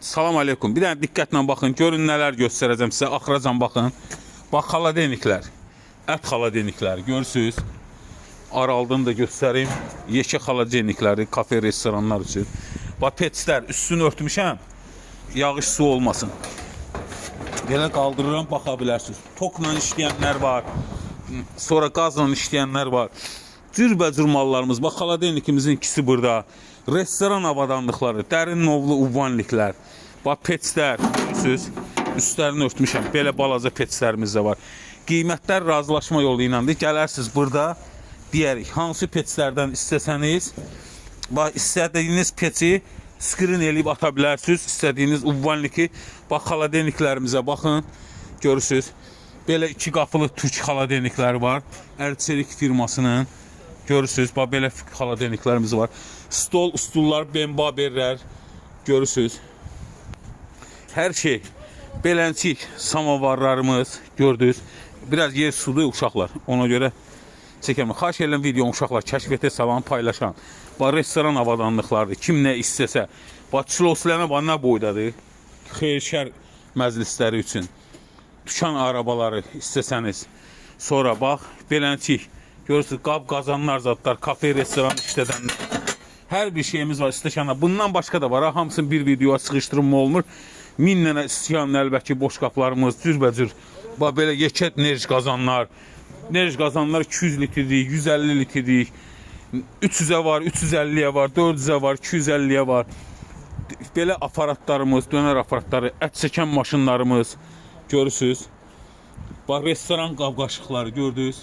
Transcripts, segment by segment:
Salam aleykum. Bir dənə diqqətlə baxın. Görün nələr göstərəcəm sizə. Axıracan baxın. Bax, xaladeniklər. Ət xaladenikləri. Görürsünüz. Araldan da göstərim. Yekə xaladenikləri kafe, restoranlar üçün. Bax, petlər. Üstünü örtmüşəm. Yağış su olmasın. Belə qaldırıram, baxa bilərsiniz. Tokla işləyənlər var. Sonra qazla işləyənlər var. Cürbəcür mallarımız. Bax, xaladenikimizin ikisi burada. Restoran avadanlıqları, dərin novlu uvanliklər. Bax, petlər, görürsünüz. Üstlərini örtmüşəm. Belə balaca petlərimiz də var. Qiymətlər razılaşma yolu iləndir. Gələrsiniz burada, deyərik, hansı petlərdən istəsəniz, bax, istədiyiniz peti skrin eləyib ata bilərsiniz. İstədiyiniz uvanliki, bax, xaladeniklərimizə baxın, görürsünüz. Belə iki qapılı türk xaladenikləri var. Erçelik firmasının. Görürsünüz, bax, belə xaladeniklərimiz var. Stol, stullar, bembaberlər, görürsünüz. Hər şey, beləncik samavarlarımız, gördünüz. Biraz yer sudur uşaqlar, ona görə çəkəməm. Xahiş edirəm videonu uşaqlar kəşfiyyətə salan, paylaşan. Bax, restoran avadanlıqlardır, kim nə istəsə. Bax, çiloslarına bax, nə boydadır. Xeyirşər məclisləri üçün. Dükan arabaları istəsəniz. Sonra bax, beləncik. Görürsünüz, qab, qazanlar zadlar, kafe, restoran işlədənlər. Hər bir şeyimiz var istəkanda. Bundan başqa da var. Hamısını bir videoya sıxışdırma olmur. 1000 dənə istəyən əlbəki boş qaplarımız, cürbəcür. Bax, belə yekə nerj qazanlar. Nerj qazanlar 200 litrlik, 150 litrlik. 300'ə var, 350'yə var, 400'ə var, 250'yə var. Belə aparatlarımız, dönər aparatları, ət çəkən maşınlarımız. Görürsünüz. Bax, restoran qab-qaşıqları gördünüz.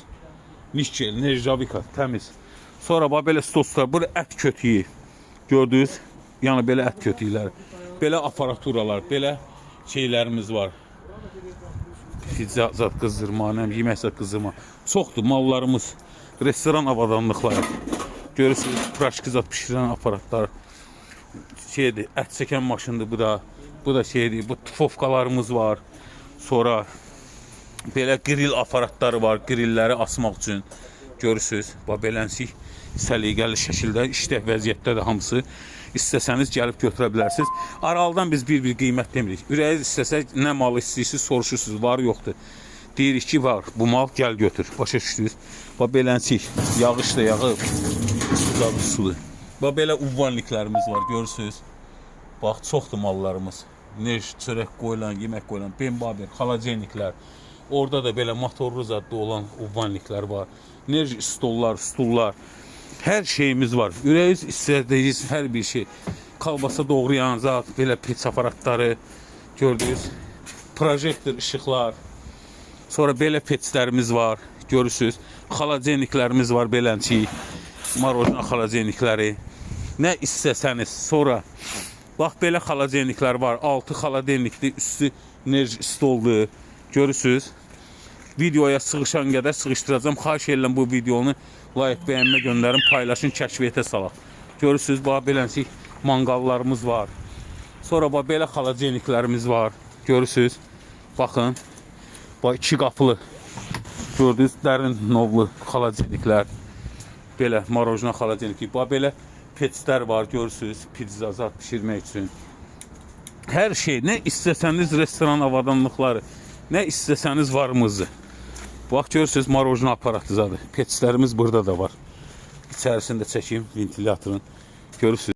Nikel, Nerjavika, təmiz. Sonra bax, belə stoslar, burada ət kötüyü gördünüz. Yəni, belə ət kötüyləri. Belə aparaturalar, belə şeylərimiz var. Pizza zat qızdırma, yemək zat qızdırma. Çoxdur mallarımız. Restoran avadanlıqları. Görürsünüz, praşki zat pişirən aparatlar. Şeydir, ət çəkən maşındır bu da. Bu da şeydir, bu tufovkalarımız var. Sonra belə grill aparatları var, grilləri asmaq üçün. Görürsünüz, bax, beləncik səliqəli şəkildə işlək vəziyyətdə də hamısı. İstəsəniz gəlib götürə bilərsiniz. Araldan biz bir qiymət demirik. Ürəyiniz istəsək, nə malı istəyirsiniz, soruşursunuz, var, yoxdur. Deyirik ki, var, bu mal, gəl götür. Başa düşdünüz. Bax, beləncik, yağış da yağıb, sudadır, sudur. Bax, belə uvanliklərimiz var, görürsünüz. Bax, çoxdur mallarımız. Nerj, çörək qoyulan, yemək qoyulan, bembaber, xaladeniklər. Orada da belə motorlu zadda olan uvanliklər var. Nerj stollar, stullar. Hər şeyimiz var. Ürəyiniz istədiyiniz hər bir şey. Kalbasa doğrayan zat, belə pet aparatları. Gördünüz. Projektor işıqlar. Sonra belə petlərimiz var. Görürsünüz. Xaladeniklərimiz var, beləncik. Marojna xaladenikləri. Nə istəsəniz. Sonra bax, belə xaladeniklər var. Altı xaladenikli, üstü nerj stoldur. Görürsünüz. Videoya sığışan qədər sığışdıracağım. Xahiş edirəm bu videonu like, bəyənmə göndərin, paylaşın, kəşfiyyətə salaq. Görürsünüz, bax, beləncik mangallarımız var. Sonra bax, belə xaladeniklərimiz var. Görürsünüz. Baxın. Bax, iki qapılı. Gördünüz, dərin novlu xaladeniklər. Belə marojna xaladenikli. Bax, belə petlər var. Görürsünüz, pizza zat pişirmək üçün. Hər şey, nə istəsəniz restoran avadanlıqları, nə istəsəniz varımızdır. Bax, görürsünüz, marojna aparatı zadı. Petlərimiz burada da var. İçərisində çəkeyim ventilatorun. Görürsünüz.